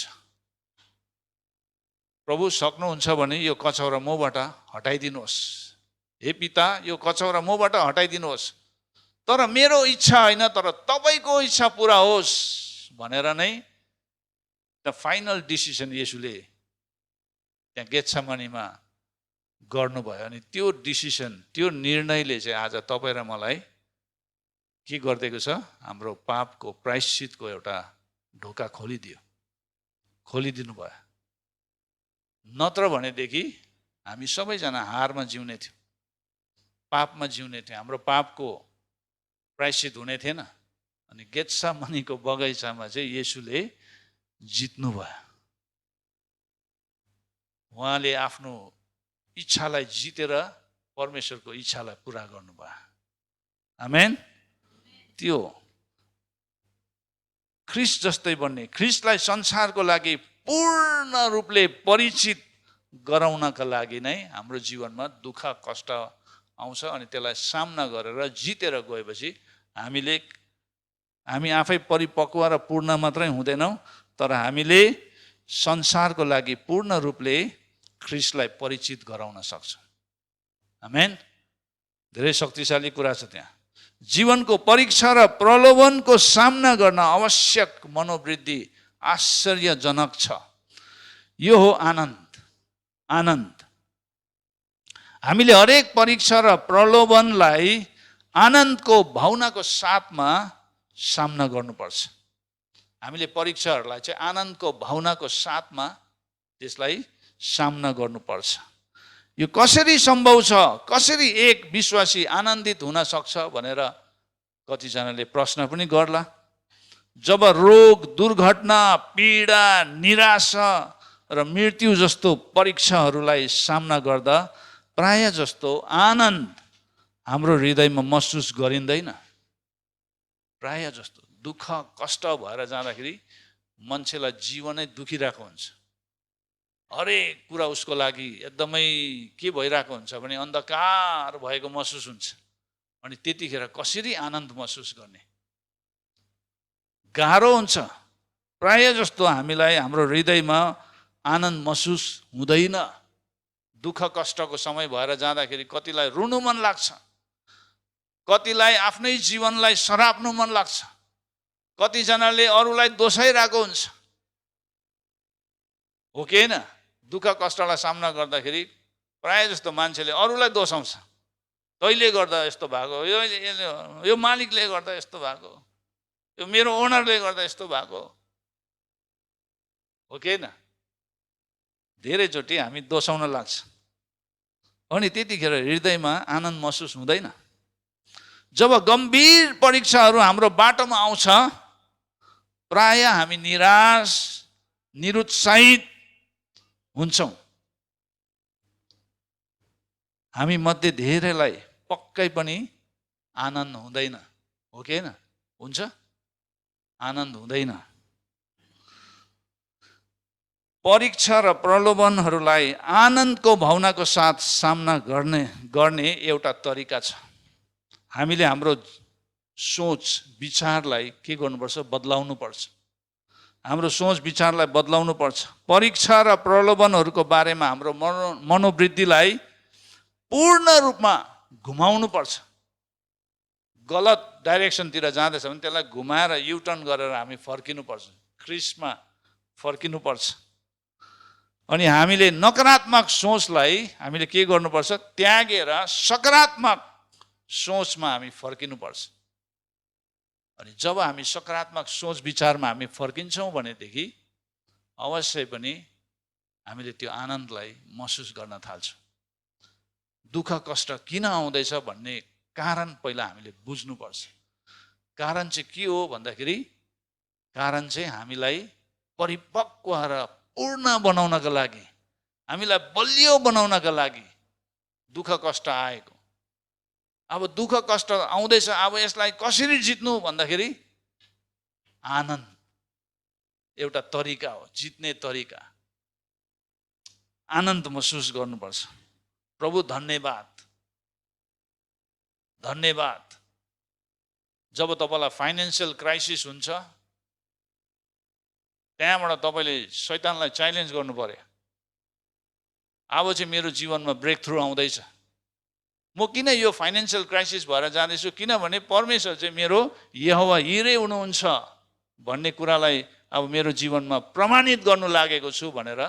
प्रभु सक्नुहुन्छ भने यो कचौरा मबाट हटाइदिनुहोस्। हे पिता, यो कचौरा मबाट हटाइदिनुहोस्, तर मेरो इच्छा होइन, तर तपाईँको इच्छा पुरा होस् भनेर नै द फाइनल डिसिसन येशूले त्यहाँ गेत्सेमनीमा गर्नुभयो। अनि त्यो डिसिसन, त्यो निर्णयले चाहिँ आज तपाईँ र मलाई के गरिदिएको छ? हाम्रो पापको प्रायश्चितको एउटा ढोका खोलिदिनु भयो। नत्र भनेदेखि हामी सबैजना हारमा जिउने थियौँ, पापमा जिउने थियौँ, हाम्रो पापको प्रायश्चित हुने थिएन। अनि गेत्सेमनीको बगैँचामा चाहिँ येशूले जित्नु भयो। उहाँले आफ्नो इच्छालाई जितेर परमेश्वरको इच्छालाई पुरा गर्नुभयो। आमेन। त्यो ख्रीष्ट जस्तै बन्ने, ख्रीष्टलाई संसारको लागि पूर्ण रूपले परिचित गराउनका लागि नै हाम्रो जीवनमा दुःख कष्ट आउँछ। अनि त्यसलाई सामना गरेर जितेर गएपछि हामी आफै परिपक्व र पूर्ण मात्रै हुँदैनौँ, तर हामीले संसारको लागि पूर्ण रूपले ख्रीष्टलाई परिचित गराउन सक्छौँ। आमेन। धेरै शक्तिशाली कुरा छ त्यहाँ। जीवनको परीक्षा र प्रलोभनको सामना गर्न आवश्यक मनोवृत्ति आश्चर्यजनक छ। यो हो आनन्द। आनन्द। हामीले हरेक परीक्षा र प्रलोभनलाई आनन्दको भावनाको साथमा सामना गर्नुपर्छ। हामीले परीक्षाहरूलाई चाहिँ आनन्दको भावनाको साथमा त्यसलाई सामना गर्नुपर्छ। यो कसरी सम्भव छ? कसरी एक विश्वासी आनन्दित हुन सक्छ भनेर कतिजनाले प्रश्न पनि गर्ला। जब रोग, दुर्घटना, पीडा, निराशा र मृत्यु जस्तो परीक्षाहरूलाई सामना गर्दा प्राय जस्तो आनन्द हाम्रो हृदयमा महसुस गरिँदैन। प्राय जस्तो दुःख, कष्ट भएर जाँदाखेरि मान्छेलाई जीवनै दुखिरहेको हुन्छ। हरेक कुरा उसको लागि एकदमै के भइरहेको हुन्छ भने अन्धकार भएको महसुस हुन्छ। अनि त्यतिखेर कसरी आनन्द महसुस गर्ने? गाह्रो हुन्छ। प्राय जस्तो हामीलाई हाम्रो हृदयमा आनन्द महसुस हुँदैन। दुःख कष्टको समय भएर जाँदाखेरि कतिलाई रुनु मन लाग्छ, कतिलाई आफ्नै जीवनलाई सराप्नु मन लाग्छ, कतिजनाले अरूलाई दोषाइरहेको हुन्छ। हो कि होइन? दुःख कष्टलाई सामना गर्दाखेरि प्राय जस्तो मान्छेले अरूलाई दोषाउँछ। तैँले गर्दा यस्तो भएको, यो मालिकले गर्दा यस्तो भएको, यो मेरो ओनरले गर्दा यस्तो भएको। हो कि होइन? धेरैचोटि हामी दोषाउन लाग्छ। अनि त्यतिखेर हृदयमा आनन्द महसुस हुँदैन। जब गम्भीर परीक्षाहरू हाम्रो बाटोमा आउँछ, प्राय हामी निराश, निरुत्साहित हुन्छौँ। हामी मध्ये धेरैलाई पक्कै पनि आनन्द हुँदैन। हो कि होइन? हुन्छ? आनन्द हुँदैन। परीक्षा र प्रलोभनहरूलाई आनन्दको भावनाको साथ सामना गर्ने एउटा तरिका छ। हामीले हाम्रो सोच विचारलाई के गर्नुपर्छ? बदलाउनु पर्छ। हाम्रो सोच विचारलाई बदलाउनु पर्छ। परीक्षा र प्रलोभनहरूको बारेमा हाम्रो मनोवृत्तिलाई पूर्ण रूपमा घुमाउनु पर्छ। गलत डाइरेक्सनतिर जाँदैछ भने त्यसलाई घुमाएर युटर्न गरेर हामी फर्किनुपर्छ, ख्रीष्टमा फर्किनुपर्छ। अनि हामीले नकारात्मक सोचलाई हामीले के गर्नुपर्छ? त्यागेर सकारात्मक सोचमा हामी फर्किनुपर्छ। अनि जब हामी सकारात्मक सोच विचारमा हामी फर्किन्छौँ भनेदेखि अवश्य पनि हामीले त्यो आनन्दलाई महसुस गर्न थाल्छौँ। दुःख कष्ट किन आउँदैछ भन्ने कारण पहिला हामीले बुझ्नुपर्छ। कारण चाहिँ के हो भन्दाखेरि, कारण चाहिँ हामीलाई परिपक्व र पूर्ण बनाउनका लागि, हामीलाई बलियो बनाउनका लागि दुःख कष्ट आएको। अब दुःख कष्ट आउँदैछ, अब यसलाई कसरी जित्नु भन्दाखेरि आनन्द एउटा तरिका हो, जित्ने तरिका। आनन्द महसुस गर्नुपर्छ। प्रभु धन्यवाद, धन्यवाद। जब तपाईँलाई फाइनेन्सियल क्राइसिस हुन्छ, त्यहाँबाट तपाईँले शैतानलाई च्यालेन्ज गर्नु पर्यो। अब चाहिँ मेरो जीवनमा ब्रेक थ्रु आउँदैछ, म किन यो फाइनेन्सियल क्राइसिस भएर जाँदैछु? किनभने परमेश्वर चाहिँ मेरो यहोवा यिरे हुनुहुन्छ भन्ने कुरालाई अब मेरो जीवनमा प्रमाणित गर्नु लागेको छु भनेर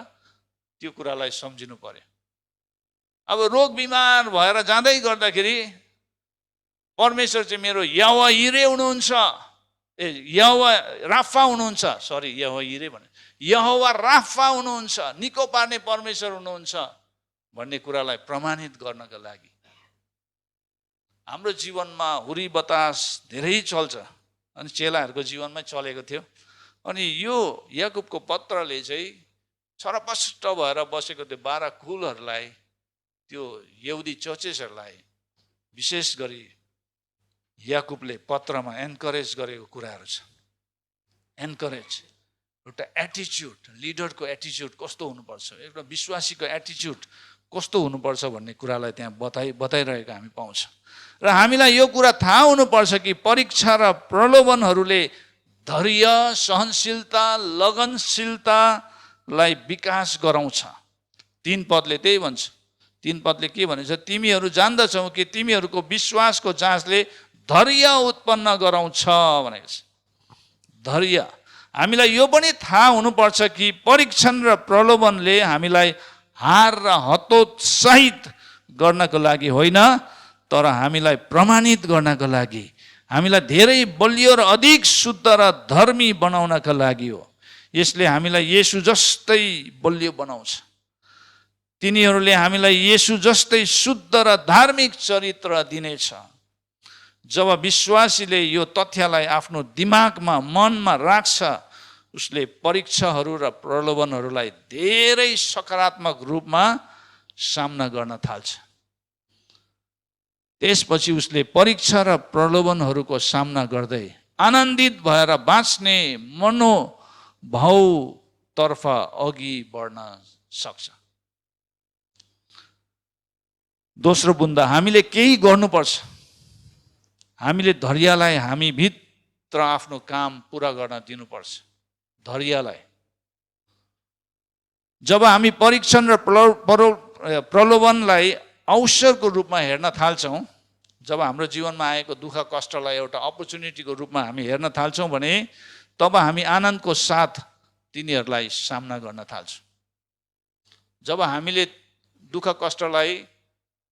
त्यो कुरालाई सम्झिनु पर्यो। अब रोग बिमार भएर जाँदै गर्दाखेरि परमेश्वर चाहिँ मेरो यहोवा यिरे हुनुहुन्छ, यहोवा राफा हुनुहुन्छ, सरी यहोवा यिरे भने यहोवा राफा हुनुहुन्छ, निको पार्ने परमेश्वर हुनुहुन्छ भन्ने कुरालाई प्रमाणित गर्नका लागि हाम्रो जीवनमा हुरी बतास धेरै चल्छ। अनि चेलाहरूको जीवनमै चलेको थियो। अनि यो याकुबको पत्रले चाहिँ छरपष्ट भएर बसेको त्यो 12 कुलहरूलाई, त्यो यहुदी चर्चेसहरूलाई विशेष गरी याकुबले पत्रमा एन्करेज गरेको कुराहरू छ। एन्करेज, एउटा एटिच्युड, लिडरको एटिच्युड कस्तो हुनुपर्छ, एउटा विश्वासीको एटिच्युड कस्तो हुनुपर्छ भन्ने कुरालाई त्यहाँ बताइरहेको हामी पाउँछौँ। र हामीलाई यो कुरा थाहा हुनुपर्छ कि परीक्षा र प्रलोभनहरूले धैर्य, सहनशीलता, लगनशीलतालाई विकास गराउँछ। 3 पदले त्यही भन्छ। 3 पदले के भनेछ? तिमीहरू जान्दछौ कि तिमीहरूको विश्वासको जाँचले धैर्य उत्पन्न गराउँछ भनेको छ। धैर्य। हामीलाई यो पनि थाहा हुनुपर्छ कि परीक्षण र प्रलोभनले हामीलाई हार र हतोत्साहित गर्नको लागि होइन, तर हामीलाई प्रमाणित गर्नको लागि, हामीलाई धेरै बलियो र अधिक शुद्ध र धर्मी बनाउनका लागि हो। यसले हामीलाई येशू जस्तै बलियो बनाउँछ। तिनीहरूले हामीलाई येशू जस्तै शुद्ध र धार्मिक चरित्र दिनेछ। जब विश्वासीले यो तथ्यलाई आफ्नो दिमागमा, मनमा राख्छ, उसले परीक्षाहरू र प्रलोभनहरूलाई धेरै सकारात्मक रूपमा सामना गर्न थाल्छ। त्यसपछि उसले परीक्षा र प्रलोभनहरूको सामना गर्दै आनन्दित भएर बाँच्ने मनोभावतर्फ अघि बढ्न सक्छ। दोस्रो बुन्दा, हामीले केही गर्नुपर्छ। हामीले धैर्यलाई हामी भित्र आफ्नो काम पुरा गर्न दिनुपर्छ। धैर्यलाई। जब हामी परीक्षण र प्रलोभनलाई अवसरको रूपमा हेर्न थाल्छौँ, जब हाम्रो जीवनमा आएको दुःख कष्टलाई एउटा अपर्च्युनिटीको रूपमा हामी हेर्न थाल्छौँ भने तब हामी आनन्दको साथ तिनीहरूलाई सामना गर्न थाल्छौँ। जब हामीले दुःख कष्टलाई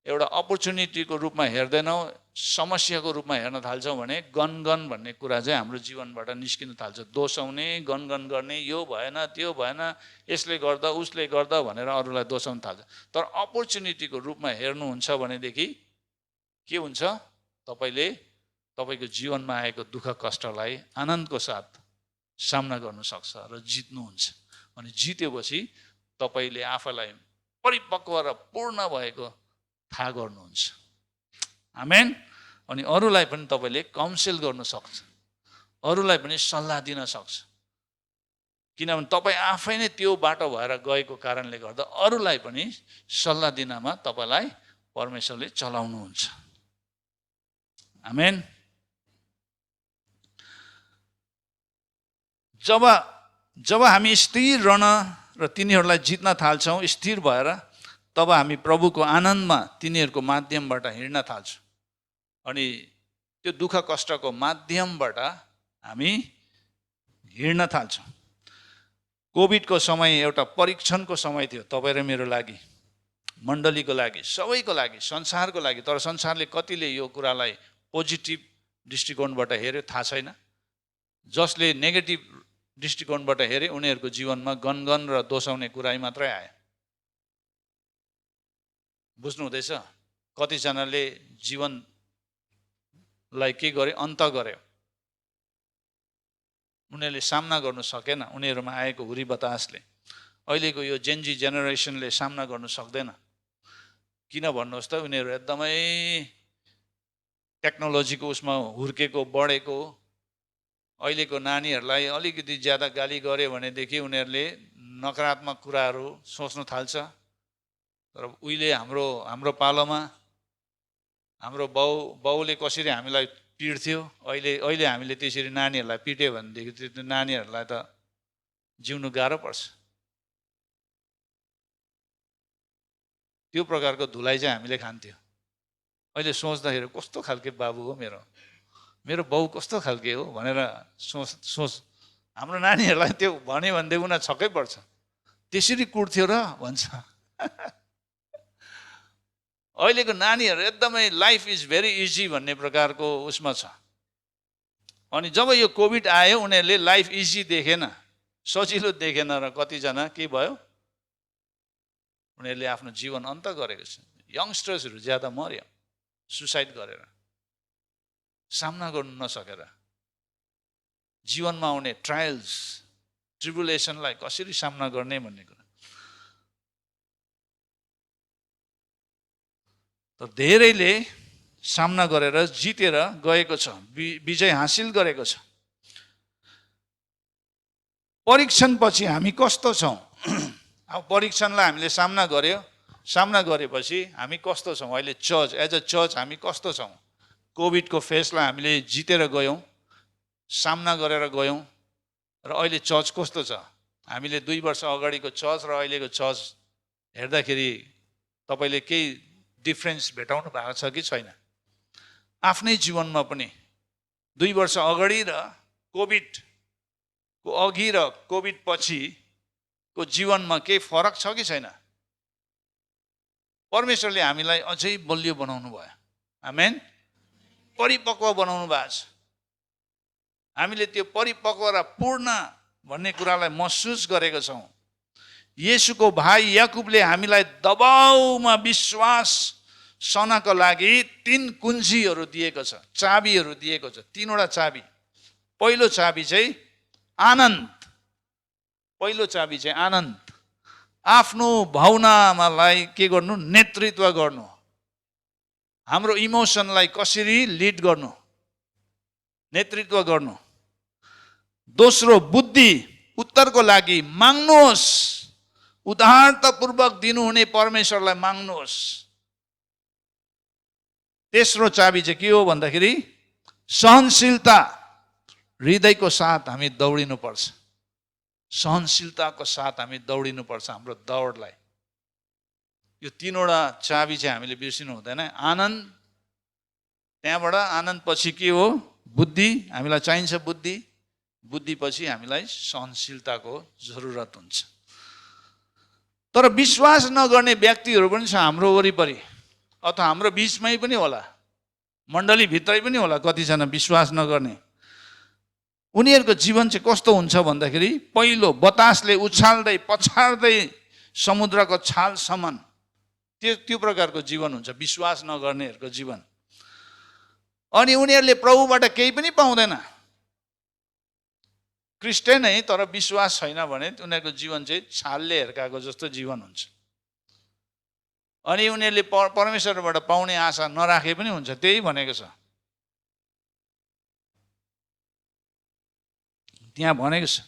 एउटा अपर्च्युनिटीको रूपमा हेर्दैनौँ, समस्याको रूपमा हेर्न थाल्छौँ भने गनगन भन्ने कुरा चाहिँ हाम्रो जीवनबाट निस्किन थाल्छ। दोषाउने, गनगन गर्ने, यो भएन, त्यो भएन, यसले गर्दा, उसले गर्दा भनेर अरूलाई दोषाउन थाल्छ। तर अपर्च्युनिटीको रूपमा हेर्नुहुन्छ भनेदेखि के हुन्छ? तपाईँले तपाईँको जीवनमा आएको दुःख कष्टलाई आनन्दको साथ सामना गर्न सक्छ र जित्नुहुन्छ। अनि जितेपछि तपाईँले आफैलाई परिपक्व र पूर्ण भएको थाहा गर्नुहुन्छ। आमेन। अनि अरूलाई पनि तपाईँले काउन्सिल गर्न सक्छ, अरूलाई पनि सल्लाह दिन सक्छ। किनभने तपाईँ आफै नै त्यो बाटो भएर गएको कारणले गर्दा अरूलाई पनि सल्लाह दिनमा तपाईँलाई परमेश्वरले चलाउनुहुन्छ। आमेन। जब हामी स्थिर रहन र तिनीहरूलाई जित्न थाल्छौँ, स्थिर भएर, तब हामी प्रभुको आनन्दमा तिनीहरूको माध्यमबाट हिँड्न थाल्छौँ। अनि त्यो दुःख कष्टको माध्यमबाट हामी हिँड्न थाल्छौँ। कोभिडको समय एउटा परीक्षणको समय थियो तपाईँ र मेरो लागि, मण्डलीको लागि, सबैको लागि, संसारको लागि। तर संसारले कतिले यो कुरालाई पोजिटिभ दृष्टिकोणबाट हेऱ्यो थाहा छैन। जसले नेगेटिभ दृष्टिकोणबाट हेरे उनीहरूको जीवनमा गनगन र दोषाउने कुरा मात्रै आयो। बुझ्नु हुँदैछ? कतिजनाले जीवनलाई के गर्यो? अन्त गर्यो। उनीहरूले सामना गर्नु सकेन उनीहरूमा आएको हुरी बतासले। अहिलेको यो जेनजी जेनेरेसनले सामना गर्नु सक्दैन। किन भन्नुहोस् त? उनीहरू एकदमै टेक्नोलोजीको उसमा हुर्केको, बढेको। अहिलेको नानीहरूलाई अलिकति ज्यादा गाली गर्यो भनेदेखि उनीहरूले नकारात्मक कुराहरू सोच्न थाल्छ। तर उहिले हाम्रो पालोमा हाम्रो बाउले कसरी हामीलाई पिट्थ्यो, अहिले हामीले त्यसरी नानीहरूलाई पिट्यो भनेदेखि त्यो नानीहरूलाई त जिउनु गाह्रो पर्छ। त्यो प्रकारको धुलाइ चाहिँ हामीले खान्थ्यो। अहिले सोच्दाखेरि कस्तो खालके बाबु हो मेरो बाउ कस्तो खालके हो भनेर सोच हाम्रो नानीहरूलाई त्यो भन्यो भनेदेखि उनीहरू छक्कै पर्छ। त्यसरी कुट्थ्यो र भन्छ। अहिलेको नानीहरू एकदमै लाइफ इज भेरी इजी भन्ने प्रकारको उसमा छ। अनि जब यो कोभिड आयो उनीहरूले लाइफ इजी देखेन, सजिलो देखेन र कतिजना के भयो? उनीहरूले आफ्नो जीवन अन्त गरेको छ। यङ्स्टर्सहरू ज्यादा मर्यो सुसाइड गरेर, सामना गर्नु नसकेर। जीवनमा आउने ट्रायल्स, ट्रिबुलेसनलाई कसरी सामना गर्ने भन्ने कुरा। तर धेरैले सामना गरेर जितेर गएको छ, विजय हासिल गरेको छ। परीक्षणपछि हामी कस्तो छौँ? अब परीक्षणलाई हामीले सामना गरेपछि हामी कस्तो छौँ? अहिले चर्च, एज अ चर्च हामी कस्तो छौँ? कोभिडको फेसलाई हामीले जितेर गयौँ, सामना गरेर गयौँ। र अहिले चर्च कस्तो छ? हामीले 2 वर्ष अगाडिको चर्च र अहिलेको चर्च हेर्दाखेरि तपाईँले केही डिफ्रेन्स भेटाउनु भएको छ कि छैन? आफ्नै जीवनमा पनि 2 वर्ष अगाडि र कोभिडको अघि र कोभिड पछिको जीवनमा केही फरक छ कि छैन? परमेश्वरले हामीलाई अझै बलियो बनाउनु भयो। आमेन। परिपक्व बनाउनु भएको छ। हामीले त्यो परिपक्व र पूर्ण भन्ने कुरालाई महसुस गरेका छौँ। येशूको भाइ याकुबले हामीलाई दबाउमा विश्वास सनको लागि 3 कुञ्जीहरू दिएको छ, चाबीहरू दिएको छ। 3वटा चाबी। पहिलो चाबी चाहिँ आनन्द। पहिलो चाबी चाहिँ आनन्द। आफ्नो भावनालाई के गर्नु? नेतृत्व गर्नु। हाम्रो इमोसनलाई कसरी लिड गर्नु? नेतृत्व गर्नु। दोस्रो बुद्धि। उत्तरको लागि माग्नुहोस्। उदारतापूर्वक दिनुहुने परमेश्वरलाई माग्नुहोस्। तेस्रो चाबी चाहिँ के हो भन्दाखेरि सहनशीलता। हृदयको साथ हामी दौडिनुपर्छ। सहनशीलताको साथ हामी दौडिनुपर्छ हाम्रो दौडलाई। यो 3वटा चाबी चाहिँ हामीले बिर्सिनु हुँदैन। आनन्द, त्यहाँबाट आनन्द पछि के हो? बुद्धि। हामीलाई चाहिन्छ बुद्धि। बुद्धि पछि हामीलाई सहनशीलताको जरुरत हुन्छ। तर विश्वास नगर्ने व्यक्तिहरू पनि छ हाम्रो वरिपरि, अथवा हाम्रो बिचमै पनि होला, मण्डली भित्रै पनि होला कतिजना विश्वास नगर्ने। उनीहरूको जीवन चाहिँ कस्तो हुन्छ भन्दाखेरि पहिलो बतासले उछाल्दै पछार्दै समुद्रको छाल समान त्यो प्रकारको जीवन हुन्छ विश्वास नगर्नेहरूको जीवन। अनि उनीहरूले प्रभुबाट केही पनि पाउँदैन। क्रिस्चियन है तर विश्वास छैन भने उनीहरूको जीवन चाहिँ छालले हिर्काएको जस्तो जीवन हुन्छ। अनि उनीहरूले परमेश्वरबाट पाउने आशा नराखे पनि हुन्छ। त्यही भनेको छ त्यहाँ भनेको छ।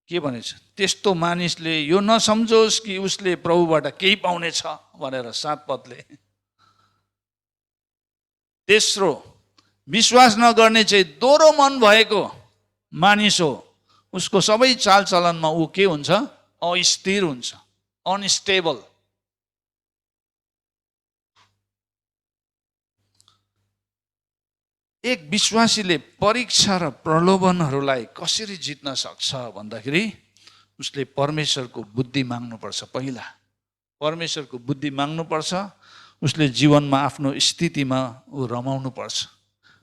के भनेछ? त्यस्तो मानिसले यो नसम्झोस् कि उसले प्रभुबाट केही पाउनेछ भनेर। 7 पदले। तेस्रो, विश्वास नगर्ने चाहिँ दोहोरो मन भएको मानिस हो। उसको सबै चालचलनमा ऊ के हुन्छ? अस्थिर हुन्छ, अनस्टेबल। एक विश्वासीले परीक्षा र प्रलोभनहरूलाई कसरी जित्न सक्छ भन्दाखेरि उसले परमेश्वरको बुद्धि माग्नुपर्छ। पहिला परमेश्वरको बुद्धि माग्नुपर्छ। उसले जीवनमा आफ्नो स्थितिमा ऊ रमाउनुपर्छ।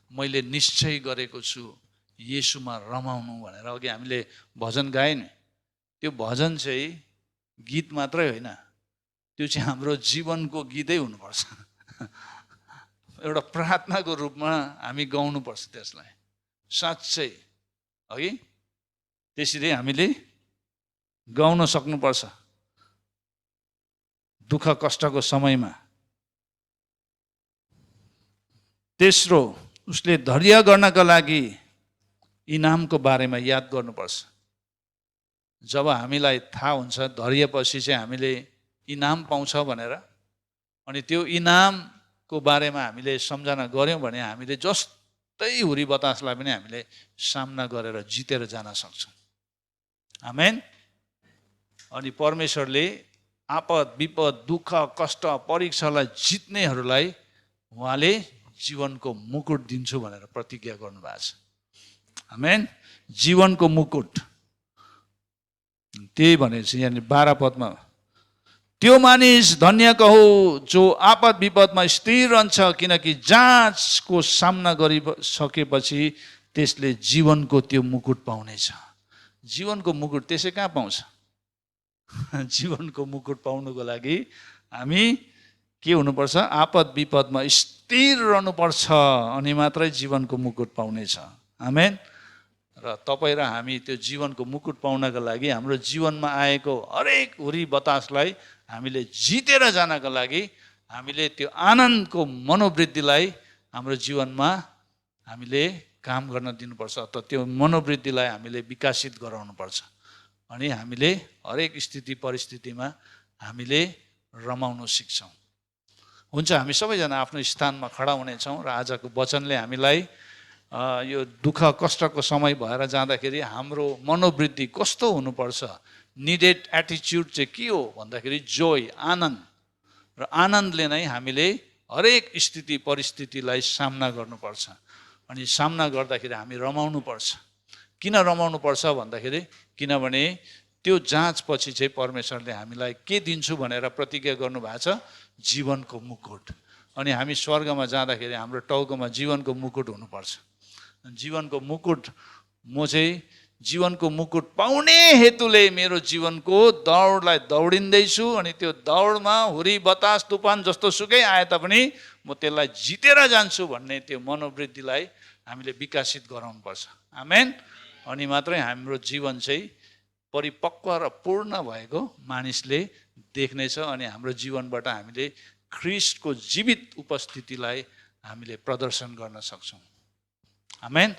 मैले निश्चय गरेको छु येशूमा रमाउनु भनेर अघि हामीले भजन गाए नि। त्यो भजन चाहिँ गीत मात्रै होइन, त्यो चाहिँ हाम्रो जीवनको गीतै हुनुपर्छ। एउटा प्रार्थनाको रूपमा हामी गाउनुपर्छ त्यसलाई साँच्चै, है। त्यसरी हामीले गाउन सक्नुपर्छ दुःख कष्टको समयमा। तेस्रो, उसले धैर्य गर्नका लागि इनामको बारेमा याद गर्नुपर्छ। जब हामीलाई थाहा हुन्छ धैर्यपछि चाहिँ हामीले इनाम पाउँछ भनेर, अनि त्यो इनामको बारेमा हामीले सम्झना गऱ्यौँ भने हामीले जस्तै हुरी बतासलाई पनि हामीले सामना गरेर जितेर जान सक्छौँ। आमेन। अनि परमेश्वरले आपद विपद दुःख कष्ट परीक्षालाई जित्नेहरूलाई उहाँले जीवनको मुकुट दिन्छु भनेर प्रतिज्ञा गर्नुभएको छ। आमेन। जीवनको मुकुट। त्यही भनेको छ यहाँ 12 पदमा, त्यो मानिस धन्य कहो जो आपद विपदमा स्थिर रहन्छ, किनकि जाँचको सामना गरिसकेपछि त्यसले जीवनको त्यो मुकुट पाउनेछ। जीवनको मुकुट त्यसै कहाँ पाउँछ? जीवनको मुकुट पाउनुको लागि हामी के हुनुपर्छ? आपद विपदमा स्थिर रहनुपर्छ, अनि मात्रै जीवनको मुकुट पाउनेछ। आमेन। र तपाईँ र हामी त्यो जीवनको मुकुट पाउनका लागि हाम्रो जीवनमा आएको हरेक हुरी बतासलाई हामीले जितेर जानका लागि हामीले त्यो आनन्दको मनोवृत्तिलाई हाम्रो जीवनमा हामीले काम गर्न दिनुपर्छ, अथवा त्यो मनोवृत्तिलाई हामीले विकसित गराउनुपर्छ। अनि हामीले हरेक स्थिति परिस्थितिमा हामीले रमाउन सिक्छौँ। हुन्छ, हामी सबैजना आफ्नो स्थानमा खडा हुनेछौँ र आजको वचनले हामीलाई यो दुःख कष्टको समय भएर जाँदाखेरि हाम्रो मनोवृत्ति कस्तो हुनुपर्छ, निडेड एटिच्युड चाहिँ के हो भन्दाखेरि जोय, आनन्द। र आनन्दले नै हामीले हरेक स्थिति परिस्थितिलाई सामना गर्नुपर्छ। अनि सामना गर्दाखेरि हामी रमाउनुपर्छ। किन रमाउनुपर्छ भन्दाखेरि किनभने त्यो जाँचपछि चाहिँ परमेश्वरले हामीलाई के दिन्छु भनेर प्रतिज्ञा गर्नुभएको छ, जीवनको मुकुट। अनि हामी स्वर्गमा जाँदाखेरि हाम्रो टाउकोमा जीवनको मुकुट हुनुपर्छ। जीवनको मुकुट, म चाहिँ जीवनको मुकुट पाउने हेतुले मेरो जीवनको दौडलाई दौडिँदैछु। अनि त्यो दौडमा हुरी बतास तुफान जस्तो सुकै आए तापनि म त्यसलाई जितेर जान्छु भन्ने त्यो मनोवृत्तिलाई हामीले विकसित गराउनुपर्छ। आमेन। अनि मात्रै हाम्रो जीवन चाहिँ परिपक्व र पूर्ण भएको मानिसले देख्नेछ। अनि हाम्रो जीवनबाट हामीले ख्रीष्टको जीवित उपस्थितिलाई हामीले प्रदर्शन गर्न सक्छौँ। आमेन।